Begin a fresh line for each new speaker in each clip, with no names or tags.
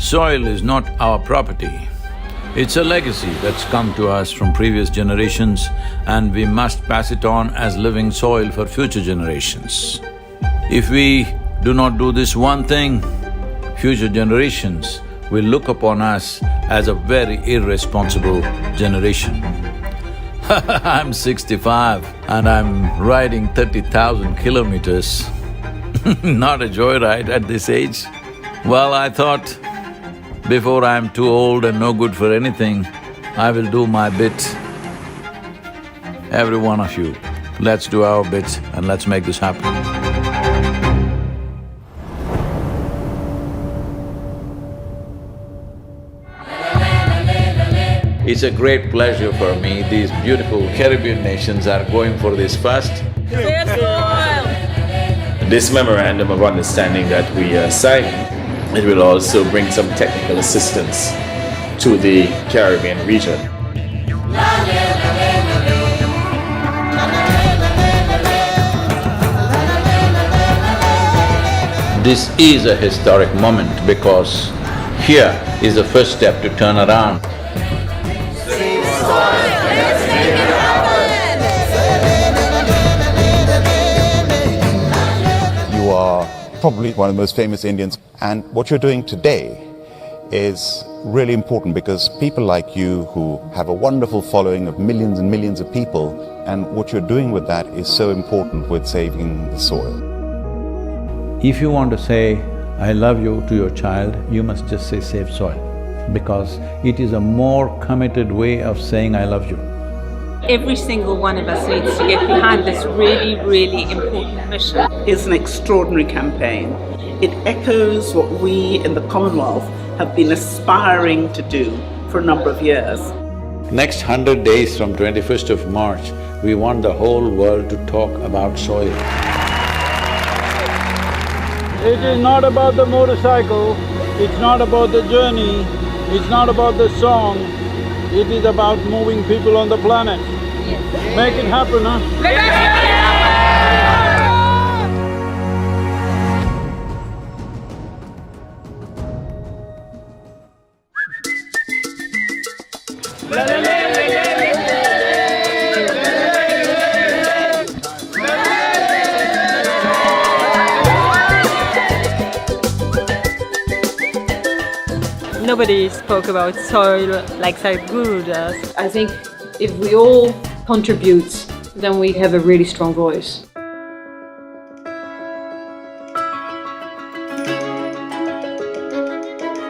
Soil is not our property. It's a legacy that's come to us from previous generations and we must pass it on as living soil for future generations. If we do not do this one thing, future generations will look upon us as a very irresponsible generation. I'm 65 and I'm riding 30,000 kilometers. Not a joyride at this age. Well, I thought, before I'm too old and no good for anything, I will do my bit. Every one of you, let's do our bit and let's make this happen. It's a great pleasure for me, these beautiful Caribbean nations are going for this fast.
This memorandum of understanding that we are signing, it will also bring some technical assistance to the Caribbean region.
This is a historic moment because here is the first step to turn around.
You are probably one of the most famous Indians, and what you're doing today is really important because people like you who have a wonderful following of millions and millions of people, and what you're doing with that is so important with saving the soil.
If you want to say, I love you to your child, you must just say save soil, because it is a more committed way of saying I love you.
Every single one of us needs to get behind this really, really important mission.
It's an extraordinary campaign. It echoes what we in the Commonwealth have been aspiring to do for a number of years.
Next 100 days from 21st of March, we want the whole world to talk about soil.
It is not about the motorcycle, it's not about the journey, it's not about the song, it is about moving people on the planet. Yes. Make it happen, huh?
Nobody spoke about soil like Sadhguru does.
I think if we all contribute, then we have a really strong voice.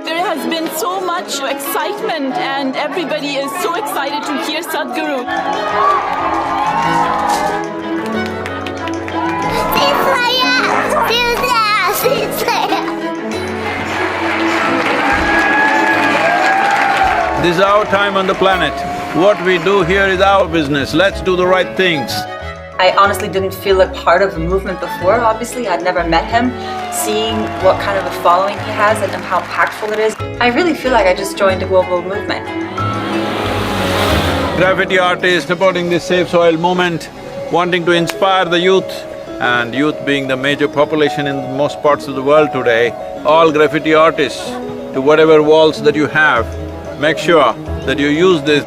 There has been so much excitement and everybody is so excited to hear Sadhguru.
This is our time on the planet. What we do here is our business. Let's do the right things.
I honestly didn't feel like part of the movement before, obviously. I'd never met him. Seeing what kind of a following he has and how impactful it is, I really feel like I just joined a global movement.
Graffiti artists supporting this Save Soil movement, wanting to inspire the youth, and youth being the major population in most parts of the world today, all graffiti artists, to whatever walls that you have, make sure that you use this.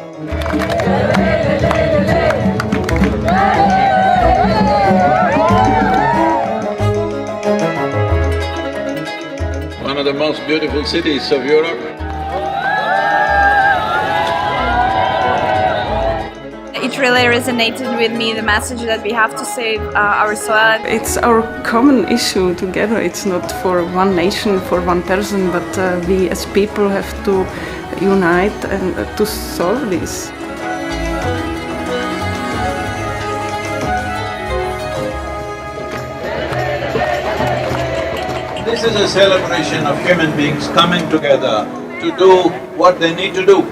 One of the most beautiful cities of Europe.
It really resonated with me, the message that we have to save our soil.
It's our common issue together. It's not for one nation, for one person, but we as people have to unite and to solve this.
This is a celebration of human beings coming together to do what they need to do.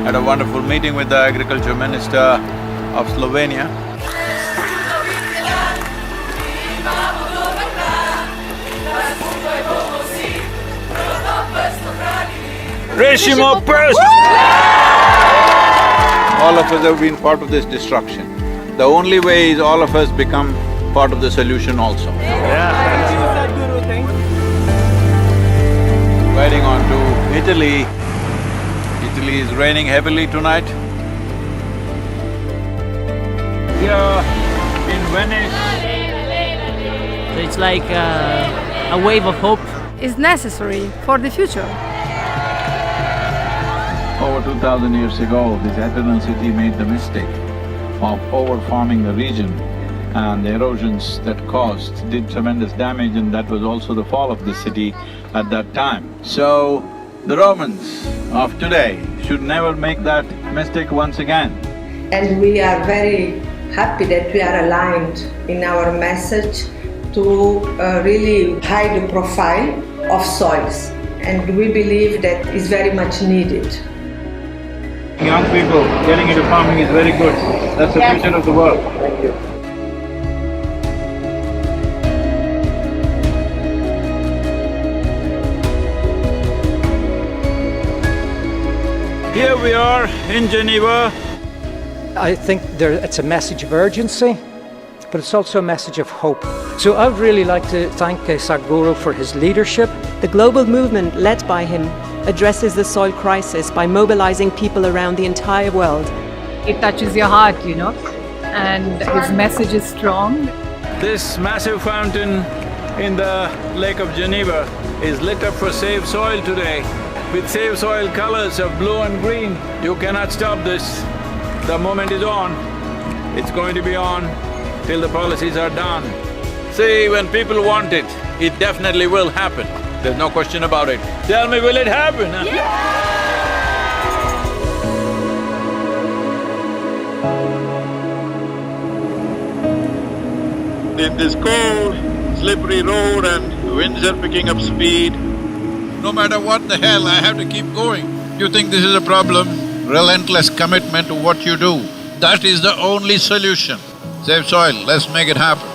Had a wonderful meeting with the Agriculture Minister of Slovenia. Rešimo prst! all of us have been part of this destruction. The only way is all of us become part of the solution also.
Sadhguru, thanks.
Riding on to Italy. Italy is raining heavily tonight. We are in Venice.
So it's like a wave of hope.
It's necessary for the future.
Over 2000 years ago, this Athenian city made the mistake of over-farming the region, and the erosions that caused did tremendous damage, and that was also the fall of the city at that time. So, the Romans of today should never make that mistake once again.
And we are very happy that we are aligned in our message to really hide the profile of soils, and we believe that is very much needed.
Young people getting into farming is very good. That's the future of the world. Thank you. Here we are in Geneva.
I think it's a message of urgency, but it's also a message of hope. So I would really like to thank Sadhguru for his leadership.
The global movement led by him addresses the soil crisis by mobilizing people around the entire world.
It touches your heart, you know, and his message is strong.
This massive fountain in the Lake of Geneva is lit up for Save Soil today with Save Soil colors of blue and green. You cannot stop this. The moment is on. It's going to be on till the policies are done. See, when people want it, it definitely will happen. There's no question about it. Tell me, will it happen? Huh? In this cold, slippery road and winds are picking up speed, no matter what the hell, I have to keep going. You think this is a problem? Relentless commitment to what you do. That is the only solution. Save soil, let's make it happen.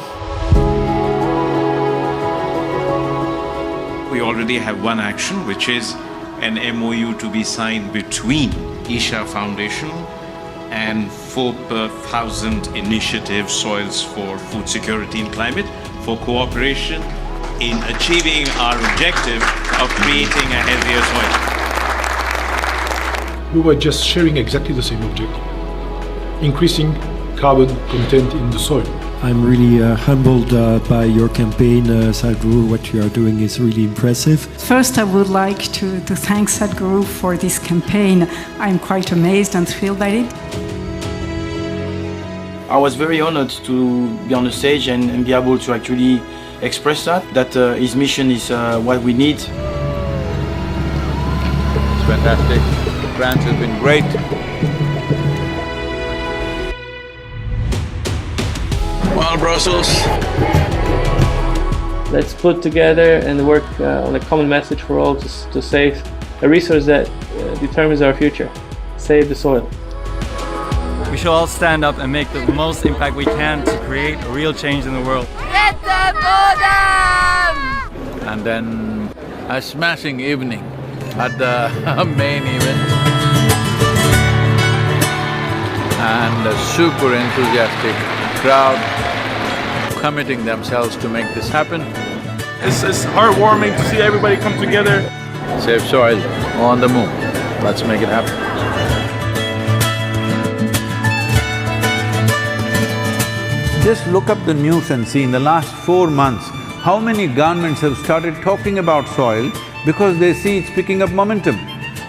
We already have one action, which is an MOU to be signed between Isha Foundation and 4,000 initiative Soils for Food Security and Climate for cooperation in achieving our objective of creating a healthier soil.
We were just sharing exactly the same objective, increasing carbon content in the soil.
I'm really humbled by your campaign, Sadhguru. What you are doing is really impressive.
First, I would like to thank Sadhguru for this campaign. I'm quite amazed and thrilled by it.
I was very honored to be on the stage and be able to actually express that his mission is what we need.
It's fantastic. France has been great. Well, Brussels.
Let's put together and work on a common message for all to save a resource that determines our future. Save the soil.
We should all stand up and make the most impact we can to create a real change in the world.
Get the bottom!
And then a smashing evening at the main event. And a super enthusiastic crowd committing themselves to make this happen.
It's heartwarming to see everybody come together.
Save soil on the move. Let's make it happen. Just look up the news and see in the last 4 months, how many governments have started talking about soil because they see it's picking up momentum.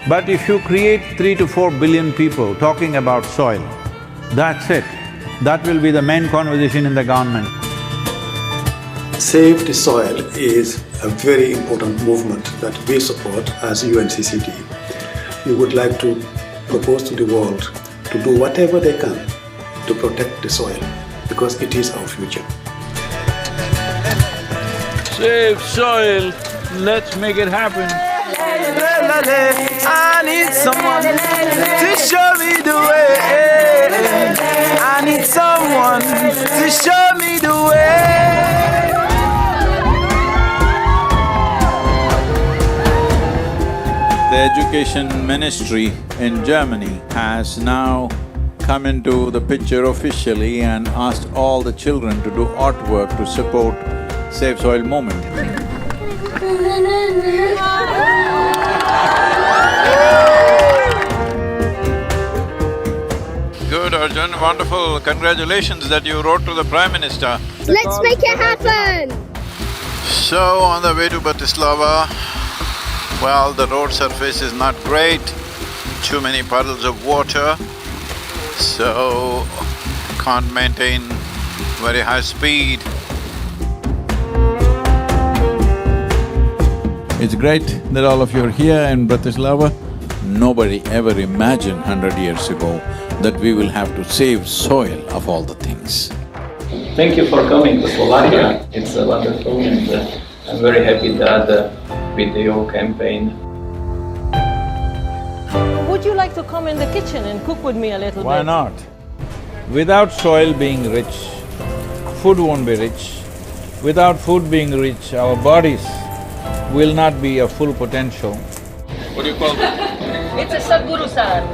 But if you create 3 to 4 billion people talking about soil, that's it. That will be the main conversation in the government.
Save the Soil is a very important movement that we support as UNCCD. We would like to propose to the world to do whatever they can to protect the soil, because it is our future.
Save soil, let's make it happen.
I need someone to show me the way. I need someone to show me the way.
The education ministry in Germany has now come into the picture officially and asked all the children to do artwork to support Save Soil movement. Good, Arjun, wonderful. Congratulations that you wrote to the Prime Minister.
Let's make it happen!
So, on the way to Bratislava, well, the road surface is not great, too many puddles of water, so can't maintain very high speed. It's great that all of you are here in Bratislava. Nobody ever imagined 100 years ago that we will have to save soil of all the things.
Thank you for coming to Slovakia. It's wonderful, and I'm very happy that with your campaign.
Would you like to come in the kitchen and cook with me a little bit?
Why not? Without soil being rich, food won't be rich. Without food being rich, our bodies will not be of full potential. What do you call it?
It's a Sadhguru salad.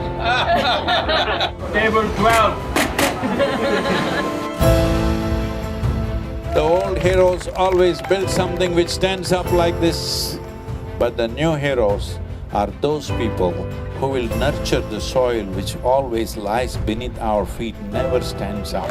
Table 12. The old heroes always built something which stands up like this, but the new heroes are those people who will nurture the soil which always lies beneath our feet, never stands up.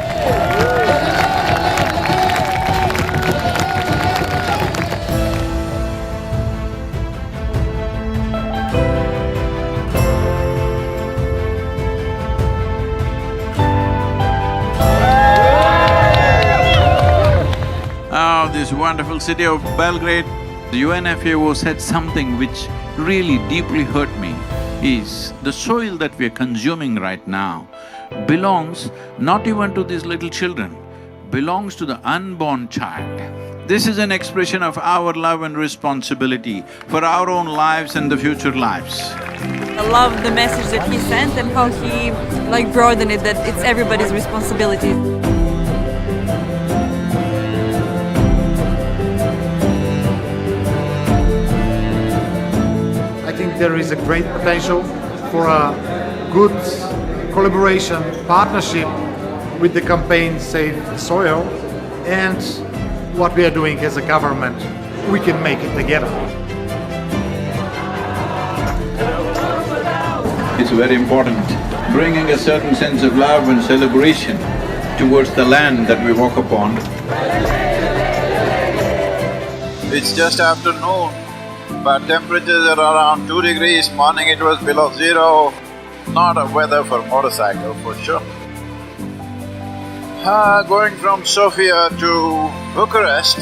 This wonderful city of Belgrade, the UNFAO said something which really deeply hurt me, is the soil that we are consuming right now belongs not even to these little children, belongs to the unborn child. This is an expression of our love and responsibility for our own lives and the future lives.
I love the message that he sent and how he broadened it, that it's everybody's responsibility.
I think there is a great potential for a good collaboration, partnership with the campaign Save Soil, and what we are doing as a government. We can make it together.
It's very important, bringing a certain sense of love and celebration towards the land that we walk upon. It's just afternoon, but temperatures are around 2 degrees, morning it was below 0. Not a weather for motorcycle for sure. Going from Sofia to Bucharest.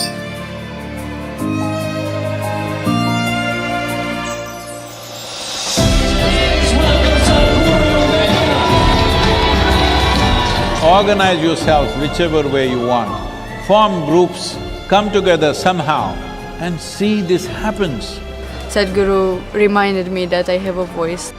Organize yourselves whichever way you want, form groups, come together somehow and see this happens.
Sadhguru reminded me that I have a voice.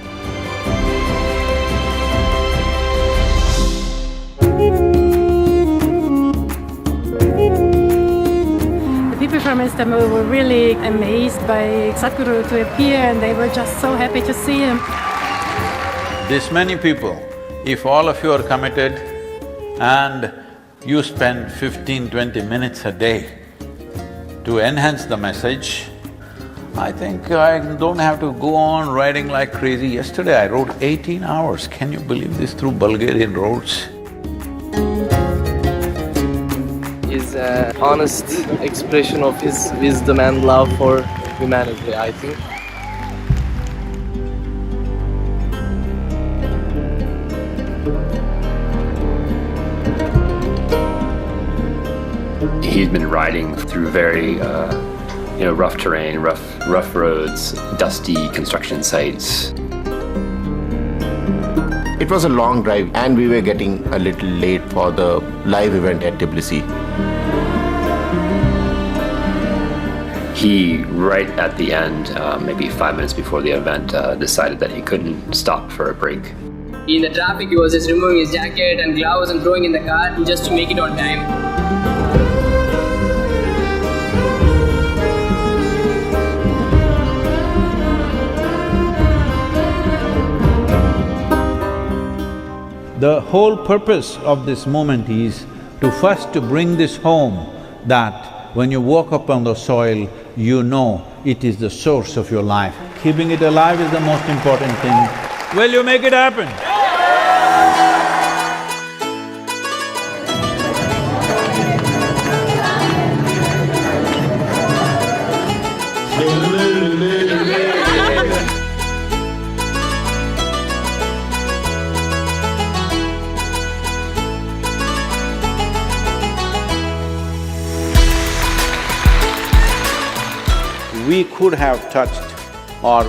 The people from Istanbul were really amazed by Sadhguru to appear, and they were just so happy to see him.
This many people, if all of you are committed and you spend 15–20 minutes a day to enhance the message, I think I don't have to go on riding like crazy. Yesterday I rode 18 hours, can you believe this, through Bulgarian roads?
Is an honest expression of his wisdom and love for humanity, I think.
He's been riding through very, rough terrain, rough roads, dusty construction sites.
It was a long drive and we were getting a little late for the live event at Tbilisi.
He, right at the end, maybe 5 minutes before the event, decided that he couldn't stop for a break.
In the traffic, he was just removing his jacket and gloves and throwing in the car just to make it on time.
The whole purpose of this moment is to first to bring this home, that when you walk up on the soil, you know it is the source of your life. Keeping it alive is the most important thing. Will you make it happen? We could have touched, or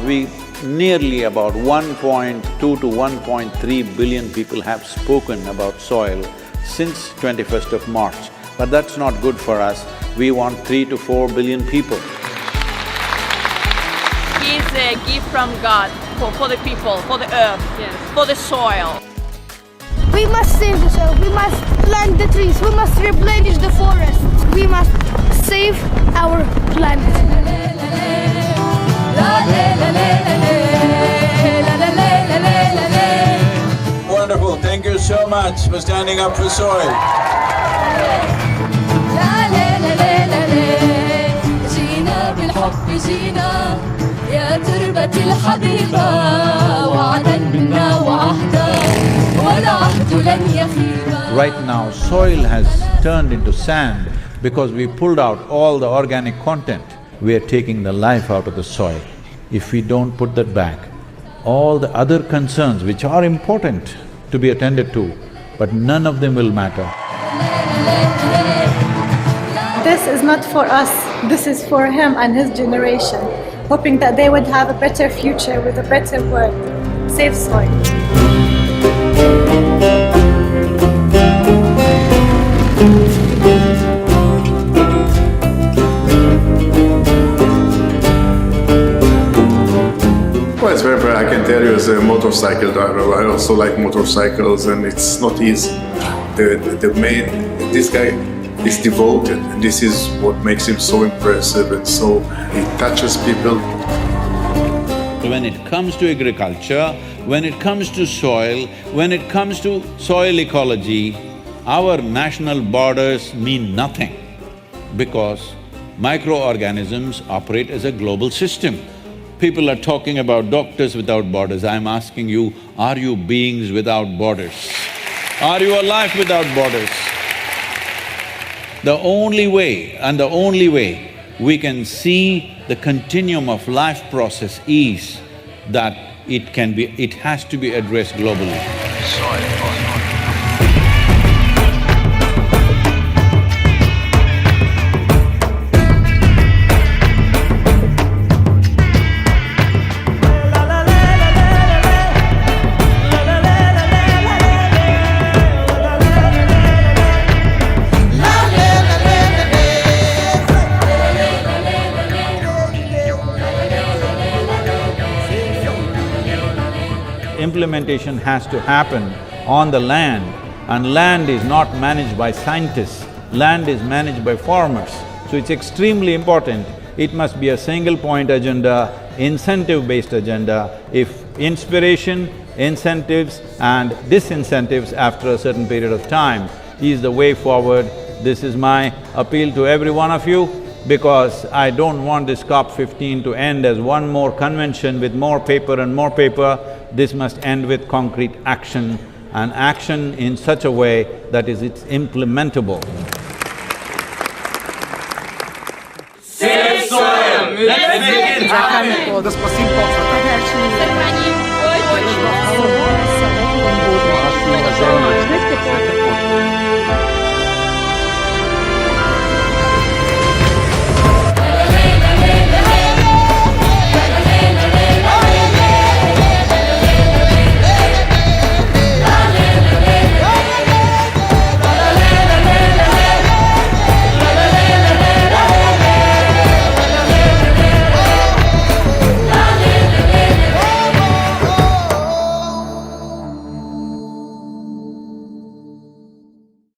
nearly about 1.2 to 1.3 billion people have spoken about soil since 21st of March. But that's not good for us. We want 3 to 4 billion people.
He is a gift from God for the people, for the earth, for the soil.
We must save the soil, we must plant the trees, we must replenish the forests, we must save our planet.
Wonderful, thank you so much for standing up for soil.
يا تربة الحبيبة وعدا منا وعهدا والعهد لن يخيبا.
Right now, soil has turned into sand because we pulled out all the organic content. We are taking the life out of the soil. If we don't put that back, all the other concerns which are important to be attended to, but none of them will matter.
This is not for us, this is for him and his generation, hoping that they would have a better future with a better world. Save soil.
Well, it's very, I can tell you as a motorcycle driver, I also like motorcycles, and it's not easy. This guy is devoted, and this is what makes him so impressive, and so he touches people.
When it comes to agriculture, when it comes to soil, when it comes to soil ecology, our national borders mean nothing, because microorganisms operate as a global system. People are talking about doctors without borders. I'm asking you, are you beings without borders? Are you alive without borders? The only way we can see the continuum of life process is that it has to be addressed globally. Implementation has to happen on the land, and land is not managed by scientists, land is managed by farmers. So it's extremely important. It must be a single point agenda, incentive-based agenda. If inspiration, incentives and disincentives after a certain period of time is the way forward, this is my appeal to every one of you, because I don't want this COP15 to end as one more convention with more paper and more paper. This must end with concrete action, and action in such a way that it's implementable.
Save soil! Let's make it happen!